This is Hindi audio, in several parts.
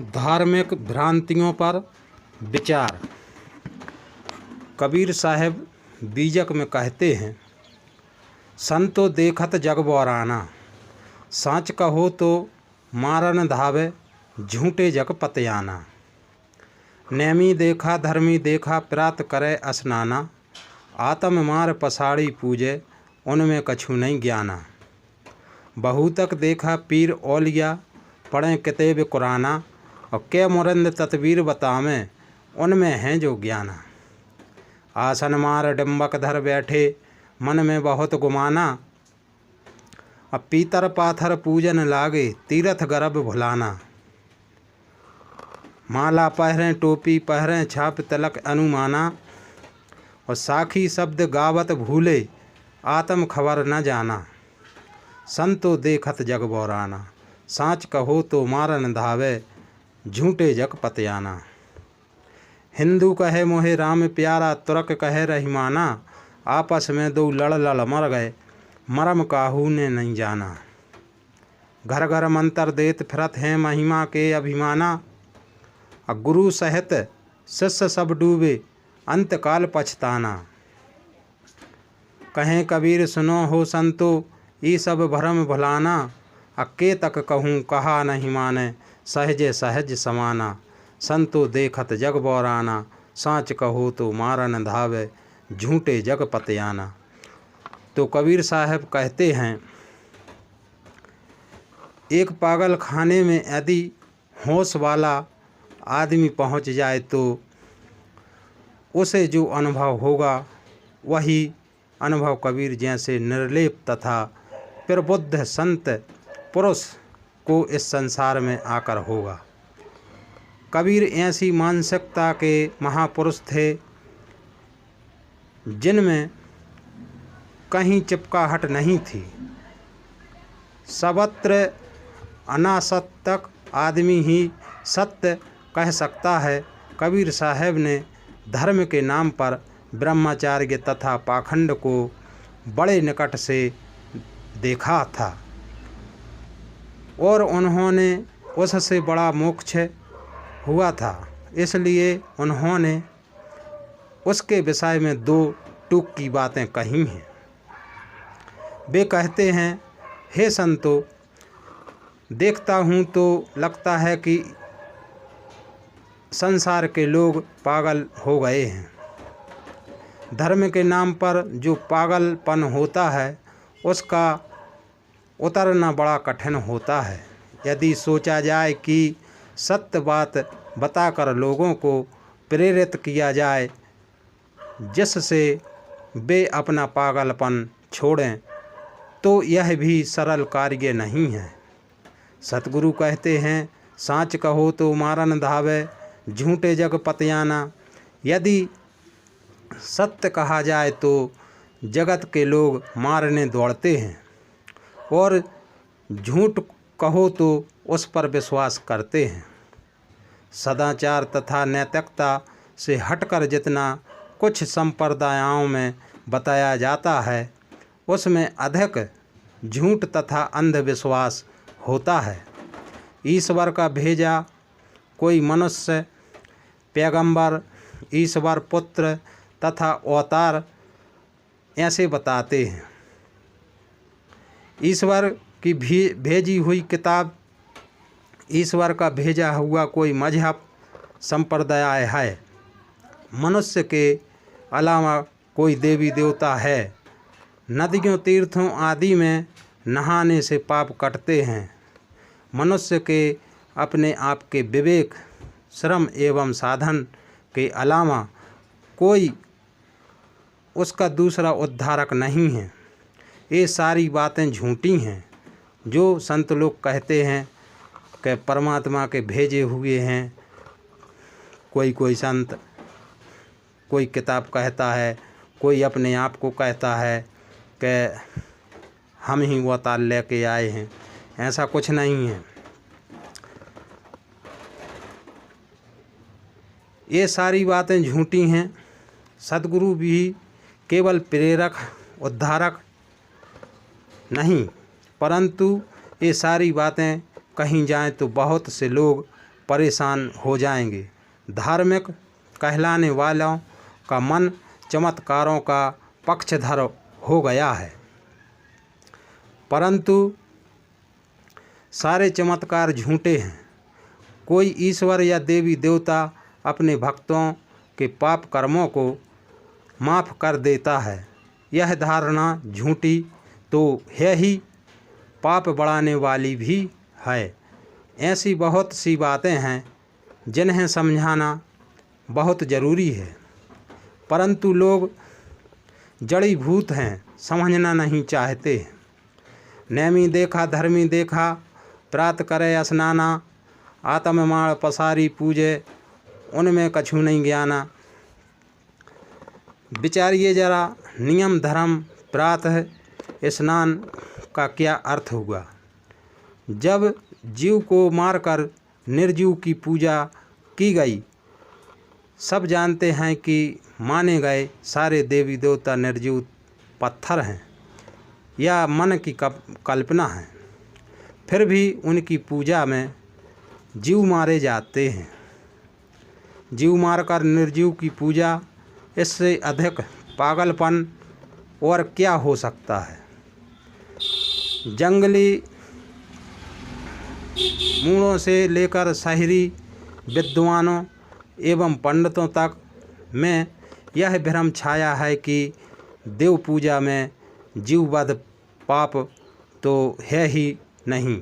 धार्मिक भ्रांतियों पर विचार। कबीर साहब बीजक में कहते हैं, संतो देखत जग बौराना, साँच कहो तो मारन धावे, झूठे जग पतयाना। नेमी देखा धर्मी देखा, प्रात करे स्नाना, आत्म मार पसाड़ी पूजे, उनमें कछु नहीं ज्ञाना। बहुतक देखा पीर औलिया, पढ़ें किताब कुराना, और के मुरंद तत्वीर बतावें, उनमें हैं जो ज्ञाना। आसन मार डिम्बक धर बैठे, मन में बहुत गुमाना, अब पीतर पाथर पूजन लागे, तीरथ गर्भ भुलाना। माला पहरें टोपी पहरें, छाप तिलक अनुमाना, और साखी शब्द गावत भूले, आत्म खबर न जाना। संतो देखत जग बौराना, साँच कहो तो मारन धावे, झूठे जग पतयाना। हिंदू कहे मोहे राम प्यारा, तुर्क कहे रहीमाना, आपस में दो लड़ मर गए, मरम काहू ने नहीं जाना। घर घर मंत्र देत फिरत हैं, महिमा के अभिमाना, गुरु सहित शिष्य सब डूबे, अंतकाल पछताना। कहें कबीर सुनो हो संतो, ई सब भरम भुलाना, अक्के तक कहूँ कहा नहीं माने, सहजे सहज समाना। संतो देखत जग बौराना, साँच कहो तो मारन धावे, झूठे जग पतयाना। तो कबीर साहब कहते हैं, एक पागल खाने में यदि होश वाला आदमी पहुंच जाए तो उसे जो अनुभव होगा वही अनुभव कबीर जैसे निर्लेप तथा प्रबुद्ध संत पुरुष को इस संसार में आकर होगा। कबीर ऐसी मानसिकता के महापुरुष थे जिनमें कहीं चिपकाहट नहीं थी। सर्वत्र अनासक्तक आदमी ही सत्य कह सकता है। कबीर साहब ने धर्म के नाम पर ब्रह्मचार्य तथा पाखंड को बड़े निकट से देखा था और उन्होंने उससे बड़ा मोक्ष हुआ था, इसलिए उन्होंने उसके विषय में दो टूक की बातें कही हैं। वे कहते हैं, हे संतो, देखता हूँ तो लगता है कि संसार के लोग पागल हो गए हैं। धर्म के नाम पर जो पागलपन होता है उसका उतरना बड़ा कठिन होता है। यदि सोचा जाए कि सत्य बात बताकर लोगों को प्रेरित किया जाए जिससे वे अपना पागलपन छोड़ें, तो यह भी सरल कार्य नहीं है। सतगुरु कहते हैं, साँच कहो तो मारन धावे, झूठे जग पतयाना। यदि सत्य कहा जाए तो जगत के लोग मारने दौड़ते हैं और झूठ कहो तो उस पर विश्वास करते हैं। सदाचार तथा नैतिकता से हटकर जितना कुछ संप्रदायों में बताया जाता है उसमें अधिक झूठ तथा अंधविश्वास होता है। ईश्वर का भेजा कोई मनुष्य, पैगंबर, ईश्वर पुत्र तथा अवतार ऐसे बताते हैं। ईश्वर की भेजी हुई किताब, ईश्वर का भेजा हुआ कोई मजहब संप्रदाय है, मनुष्य के अलावा कोई देवी देवता है। नदियों तीर्थों आदि में नहाने से पाप कटते हैं। मनुष्य के अपने आप के विवेक, श्रम एवं साधन के अलावा कोई उसका दूसरा उद्धारक नहीं है। ये सारी बातें झूठी हैं। जो संत लोग कहते हैं कि परमात्मा के भेजे हुए हैं, कोई संत कोई किताब कहता है, कोई अपने आप को कहता है कि हम ही वो अवतार लेके आए हैं, ऐसा कुछ नहीं है। ये सारी बातें झूठी हैं। सद्गुरु भी केवल प्रेरक उद्धारक नहीं, परंतु ये सारी बातें कहीं जाएं तो बहुत से लोग परेशान हो जाएंगे। धार्मिक कहलाने वालों का मन चमत्कारों का पक्षधर हो गया है, परंतु सारे चमत्कार झूठे हैं। कोई ईश्वर या देवी देवता अपने भक्तों के पाप कर्मों को माफ़ कर देता है, यह धारणा झूठी तो है ही, पाप बढ़ाने वाली भी है। ऐसी बहुत सी बातें हैं जिन्हें समझाना बहुत ज़रूरी है, परंतु लोग जड़ी भूत हैं, समझना नहीं चाहते। नेमी देखा धर्मी देखा, प्रात करे स्नाना, आत्ममाण पसारी पूजे, उनमें कछु नहीं ज्ञाना। विचारिए जरा, नियम धर्म प्रातः स्नान का क्या अर्थ हुआ? जब जीव को मारकर निर्जीव की पूजा की गई, सब जानते हैं कि माने गए सारे देवी देवता निर्जीव पत्थर हैं या मन की कल्पना है, फिर भी उनकी पूजा में जीव मारे जाते हैं। जीव मारकर निर्जीव की पूजा, इससे अधिक पागलपन और क्या हो सकता है? जंगली मूढ़ों से लेकर शहरी विद्वानों एवं पंडितों तक में यह भ्रम छाया है कि देव पूजा में जीववध पाप तो है ही नहीं,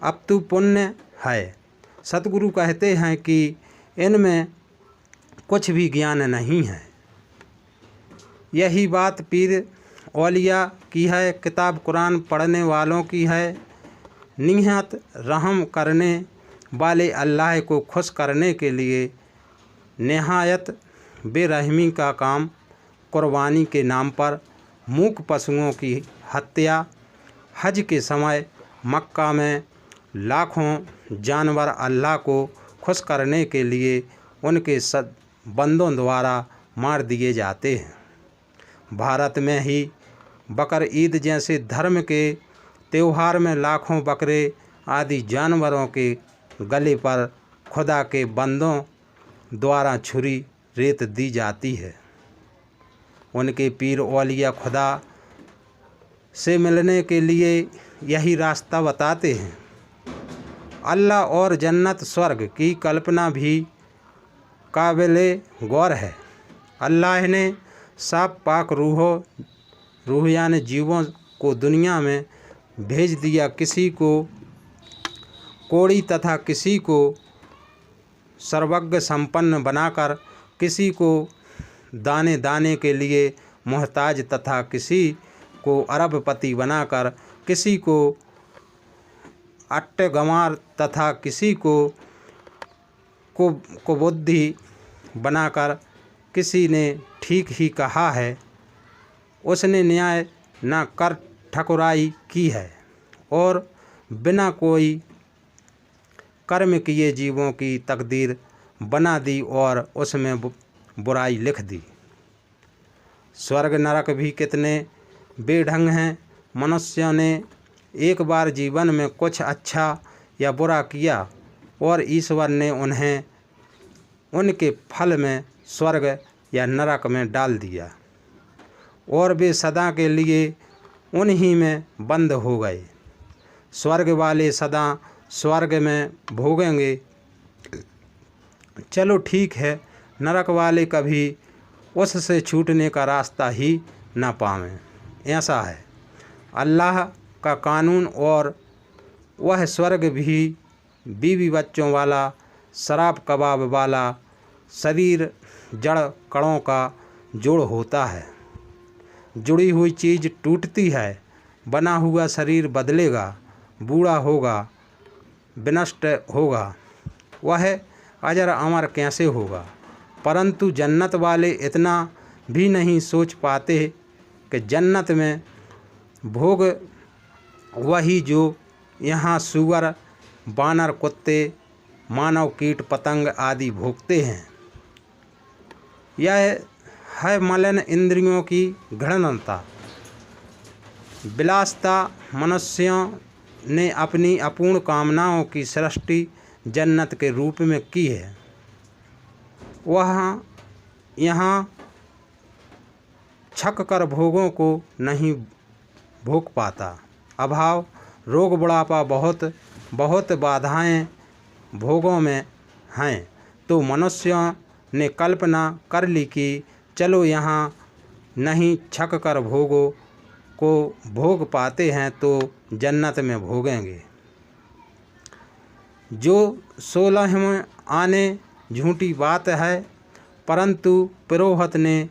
अपितु पुण्य है। सतगुरु कहते हैं कि इनमें कुछ भी ज्ञान नहीं है। यही बात पीर औलिया की है, किताब कुरान पढ़ने वालों की है। निहत रहम करने वाले अल्लाह को खुश करने के लिए निहायत बेरहमी का काम, कुर्बानी के नाम पर मूक पशुओं की हत्या, हज के समय मक्का में लाखों जानवर अल्लाह को खुश करने के लिए उनके बंदों द्वारा मार दिए जाते हैं। भारत में ही बकर ईद जैसे धर्म के त्यौहार में लाखों बकरे आदि जानवरों के गले पर खुदा के बंदों द्वारा छुरी रेत दी जाती है। उनके पीर औलिया खुदा से मिलने के लिए यही रास्ता बताते हैं। अल्लाह और जन्नत स्वर्ग की कल्पना भी काबिले गौर है। अल्लाह ने साफ पाक रूह यानी जीवों को दुनिया में भेज दिया, किसी को कोड़ी तथा किसी को सर्वज्ञ संपन्न बनाकर, किसी को दाने दाने के लिए मोहताज तथा किसी को अरबपति बनाकर, किसी को अट्टगमार तथा किसी को बुद्धि बनाकर। किसी ने ठीक ही कहा है, उसने न्याय न कर ठकुराई की है और बिना कोई कर्म किए जीवों की तकदीर बना दी और उसमें बुराई लिख दी। स्वर्ग नरक भी कितने बेढंग हैं। मनुष्यों ने एक बार जीवन में कुछ अच्छा या बुरा किया और ईश्वर ने उन्हें उनके फल में स्वर्ग या नरक में डाल दिया और वे सदा के लिए उन्हीं में बंद हो गए। स्वर्ग वाले सदा स्वर्ग में भोगेंगे, चलो ठीक है, नरक वाले कभी उससे छूटने का रास्ता ही ना पावें। ऐसा है अल्लाह का कानून। और वह स्वर्ग भी बीवी बच्चों वाला, शराब कबाब वाला, शरीर जड़ कणों का जोड़ होता है। जुड़ी हुई चीज़ टूटती है, बना हुआ शरीर बदलेगा, बूढ़ा होगा, विनष्ट होगा, वह अजर अमर कैसे होगा। परंतु जन्नत वाले इतना भी नहीं सोच पाते कि जन्नत में भोग वही जो यहाँ सूअर, बानर, कुत्ते, मानव, कीट पतंग आदि भोगते हैं। यह है मलिन इंद्रियों की घृणता, विलासता। मनुष्यों ने अपनी अपूर्ण कामनाओं की सृष्टि जन्नत के रूप में की है, वह यहाँ छक कर भोगों को नहीं भोग पाता। अभाव, रोग, बुढ़ापा, बहुत बाधाएं भोगों में हैं। तो मनुष्यों ने कल्पना कर ली कि चलो यहाँ नहीं छक कर भोगों को भोग पाते हैं तो जन्नत में भोगेंगे। जो 16वें आने झूठी बात है, परंतु पुरोहित ने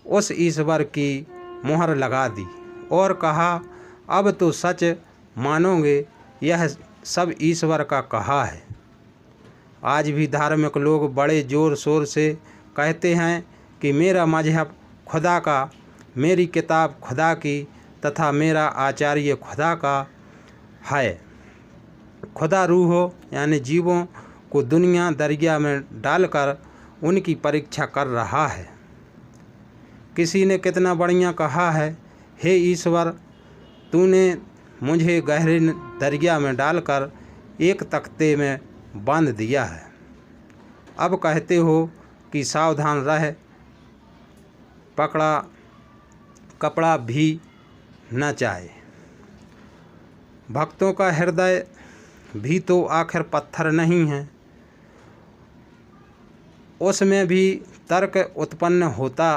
उस ईश्वर की मुहर लगा दी और कहा, अब तो सच मानोगे, यह सब ईश्वर का कहा है। आज भी धार्मिक लोग बड़े ज़ोर शोर से कहते हैं कि मेरा मजहब खुदा का, मेरी किताब खुदा की तथा मेरा आचार्य खुदा का है। खुदा रूहों यानी जीवों को दुनिया दरिया में डालकर उनकी परीक्षा कर रहा है। किसी ने कितना बढ़िया कहा है, हे ईश्वर, तूने मुझे गहरे दरिया में डालकर एक तख्ते में बांध दिया है। अब कहते हो कि सावधान रह, पकड़ा कपड़ा भी न चाहे। भक्तों का हृदय भी तो आखिर पत्थर नहीं है, उसमें भी तर्क उत्पन्न होता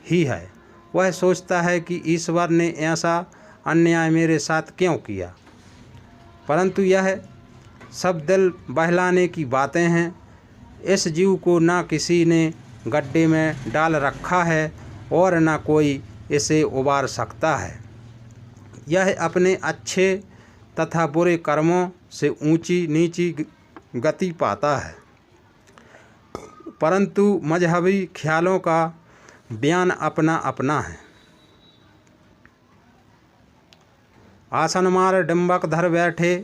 ही है। वह सोचता है कि ईश्वर ने ऐसा अन्याय मेरे साथ क्यों किया, परंतु यह सब दिल बहलाने की बातें हैं। इस जीव को ना किसी ने गड्ढे में डाल रखा है और ना कोई इसे उबार सकता है। यह अपने अच्छे तथा बुरे कर्मों से ऊंची नीची गति पाता है, परंतु मजहबी ख्यालों का बयान अपना अपना है। आसन मार डिंबक धर बैठे,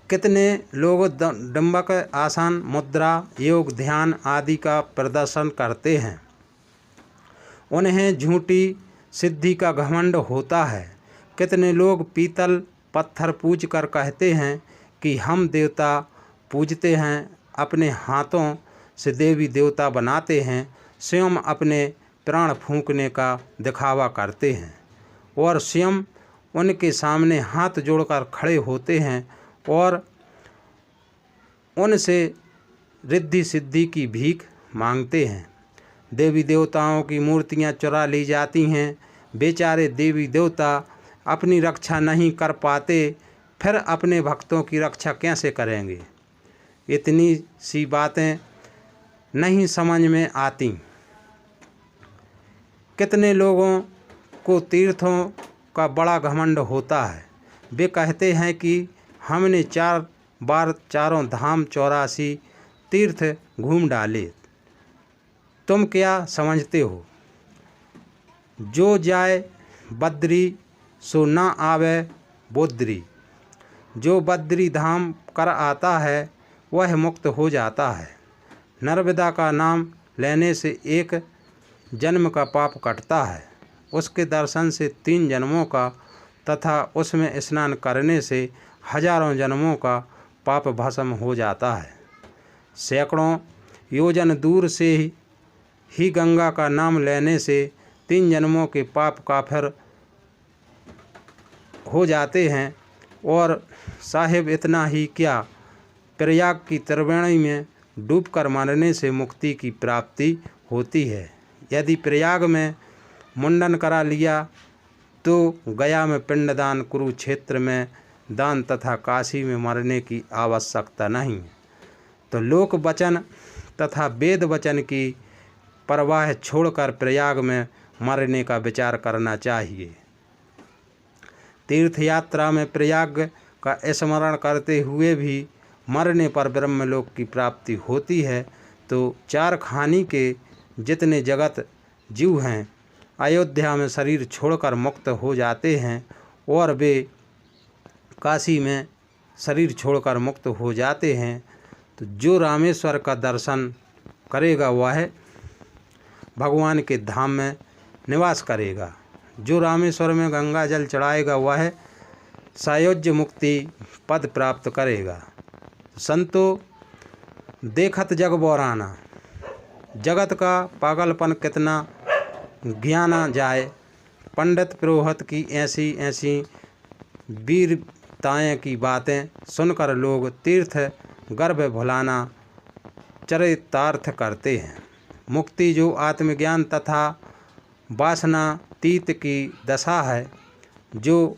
कितने लोग डिंबक, आसन, मुद्रा, योग, ध्यान आदि का प्रदर्शन करते हैं। उन्हें झूठी सिद्धि का घमंड होता है। कितने लोग पीतल पत्थर पूज कर कहते हैं कि हम देवता पूजते हैं, अपने हाथों से देवी देवता बनाते हैं, स्वयं अपने प्राण फूंकने का दिखावा करते हैं और स्वयं उनके सामने हाथ जोड़कर खड़े होते हैं और उनसे रिद्धि सिद्धि की भीख मांगते हैं। देवी देवताओं की मूर्तियां चुरा ली जाती हैं। बेचारे देवी देवता अपनी रक्षा नहीं कर पाते, फिर अपने भक्तों की रक्षा कैसे करेंगे। इतनी सी बातें नहीं समझ में आती। कितने लोगों को तीर्थों का बड़ा घमंड होता है। वे कहते हैं कि हमने 4 बार चारों धाम 84 तीर्थ घूम डाले। तुम क्या समझते हो, जो जाए बद्री सो ना आवे बोद्री। जो बद्री धाम कर आता है वह मुक्त हो जाता है। नर्मदा का नाम लेने से एक जन्म का पाप कटता है, उसके दर्शन से 3 जन्मों का तथा उसमें स्नान करने से हजारों जन्मों का पाप भस्म हो जाता है। सैकड़ों योजन दूर से ही गंगा का नाम लेने से 3 जन्मों के पाप काफिर हो जाते हैं। और साहिब इतना ही क्या, प्रयाग की त्रिवेणी में डूबकर मरने से मुक्ति की प्राप्ति होती है। यदि प्रयाग में मुंडन करा लिया तो गया में पिंडदान, कुरुक्षेत्र में दान तथा काशी में मरने की आवश्यकता नहीं। तो लोक वचन तथा वेद वचन की परवाह छोड़कर प्रयाग में मरने का विचार करना चाहिए। तीर्थ यात्रा में प्रयाग का स्मरण करते हुए भी मरने पर ब्रह्मलोक की प्राप्ति होती है। तो 4 खानी के जितने जगत जीव हैं अयोध्या में शरीर छोड़कर मुक्त हो जाते हैं और वे काशी में शरीर छोड़कर मुक्त हो जाते हैं। तो जो रामेश्वर का दर्शन करेगा वह भगवान के धाम में निवास करेगा। जो रामेश्वर में गंगा जल चढ़ाएगा वह सायुज्य मुक्ति पद प्राप्त करेगा। संतो देखत जग बोराना, जगत का पागलपन कितना ज्ञाना जाए। पंडित पुरोहित की ऐसी ऐसी वीरताएं की बातें सुनकर लोग तीर्थ गर्भ भुलाना चरितार्थ करते हैं। मुक्ति जो आत्मज्ञान तथा वासनातीत की दशा है, जो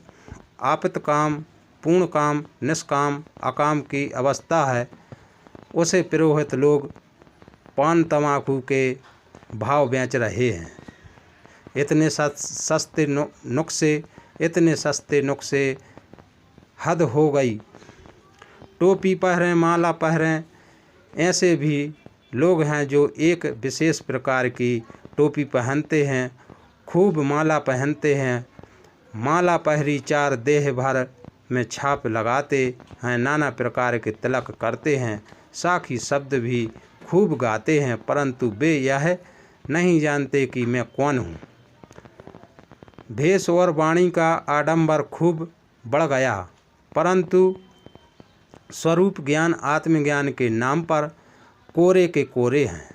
आपित काम, पूर्ण काम, निष्काम, अकाम की अवस्था है, उसे पुरोहित लोग पान तमाकू के भाव बेच रहे हैं। इतने सस्ते नुक्से हद हो गई। टोपी पहरें, माला पहरें, ऐसे भी लोग हैं जो एक विशेष प्रकार की टोपी पहनते हैं, खूब माला पहनते हैं, माला पहरी चार देह भर में छाप लगाते हैं, नाना प्रकार के तिलक करते हैं, साखी शब्द भी खूब गाते हैं, परंतु वे यह नहीं जानते कि मैं कौन हूँ। भेष और वाणी का आडंबर खूब बढ़ गया, परंतु स्वरूप ज्ञान आत्मज्ञान के नाम पर कोरे के कोरे हैं।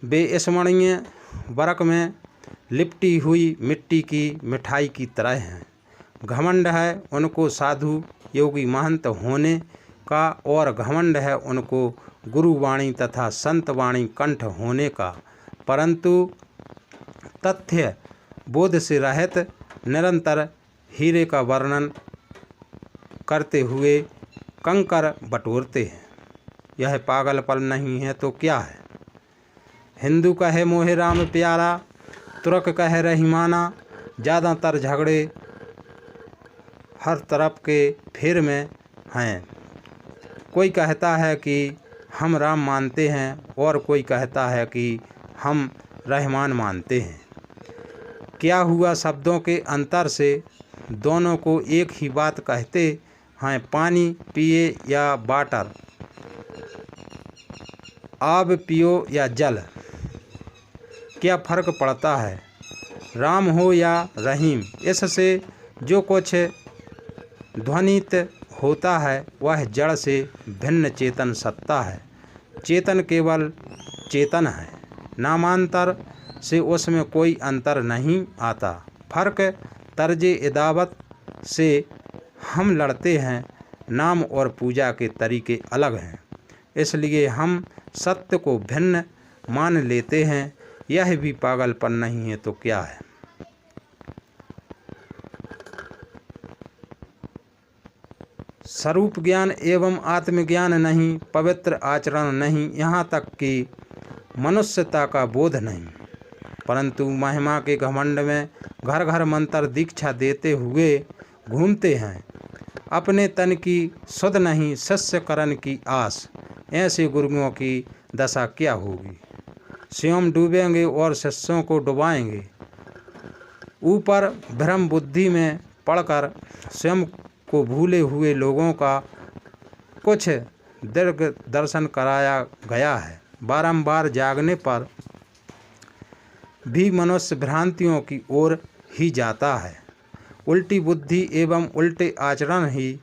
वे स्मरणीय बरक में लिपटी हुई मिट्टी की मिठाई की तरह हैं। घमंड है उनको साधु योगी महंत होने का, और घमंड है उनको गुरुवाणी तथा संतवाणी कंठ होने का, परंतु तथ्य बोध से रहित निरंतर हीरे का वर्णन करते हुए कंकर बटोरते हैं। यह पागलपन नहीं है तो क्या है। हिंदू कहे मोहे राम प्यारा, तुर्क कहे रहीमाना, ज़्यादातर झगड़े हर तरफ के फेर में हैं। कोई कहता है कि हम राम मानते हैं और कोई कहता है कि हम रहमान मानते हैं। क्या हुआ शब्दों के अंतर से दोनों को एक ही बात कहते हैं, पानी पिए या वाटर, आब पियो या जल। क्या फर्क पड़ता है, राम हो या रहीम। इससे जो कुछ ध्वनित होता है वह जड़ से भिन्न चेतन सत्ता है। चेतन केवल चेतन है, नामांतर से उसमें कोई अंतर नहीं आता। फर्क तर्ज इदावत से हम लड़ते हैं, नाम और पूजा के तरीके अलग हैं, इसलिए हम सत्य को भिन्न मान लेते हैं। यह भी पागलपन नहीं है तो क्या है। स्वरूप ज्ञान एवं आत्मज्ञान नहीं, पवित्र आचरण नहीं, यहाँ तक कि मनुष्यता का बोध नहीं, परंतु महिमा के घमंड में घर घर मंत्र दीक्षा देते हुए घूमते हैं। अपने तन की सुध नहीं, शिष्य करण की आस। ऐसे गुरुओं की दशा क्या होगी। स्वयं डूबेंगे और शिष्यों को डुबाएंगे। ऊपर भ्रम बुद्धि में पड़कर स्वयं को भूले हुए लोगों का कुछ दीर्घ दर्शन कराया गया है। बारंबार जागने पर भी मनुष्य भ्रांतियों की ओर ही जाता है। उल्टी बुद्धि एवं उल्टे आचरण ही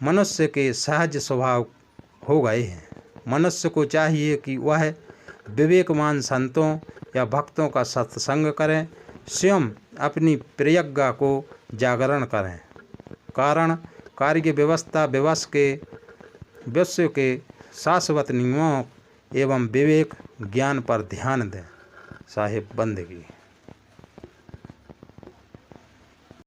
मनुष्य के सहज स्वभाव हो गए हैं। मनुष्य को चाहिए कि वह विवेकमान संतों या भक्तों का सत्संग करें, स्वयं अपनी प्रज्ञा को जागरण करें, कारण कार्य व्यवस्था विश्व के शाश्वत नियमों एवं विवेक ज्ञान पर ध्यान दें। साहिब बंदगी।